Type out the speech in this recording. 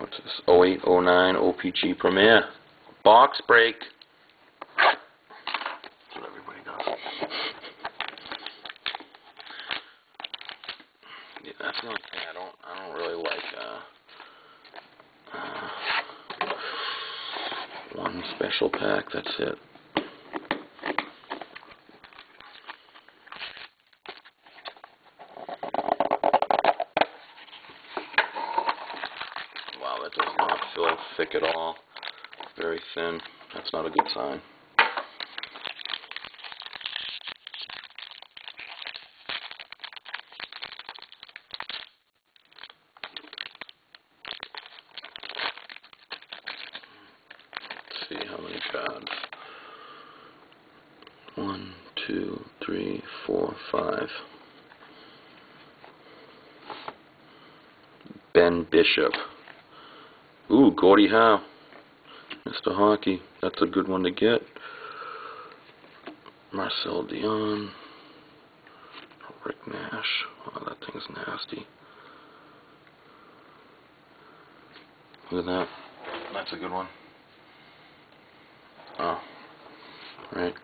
What's this? 0809 Opc Premier Box Break. That's what everybody does. Yeah, that's the only thing I don't really like. One special pack. That's it. Wow, that does not feel thick at all. Very thin. That's not a good sign. Let's see how many cards. 1, 2, 3, 4, 5. Ben Bishop. Ooh, Gordie Howe. Mr. Hockey. That's a good one to get. Marcel Dion. Rick Nash. Oh, that thing's nasty. Look at that. That's a good one. Oh, right.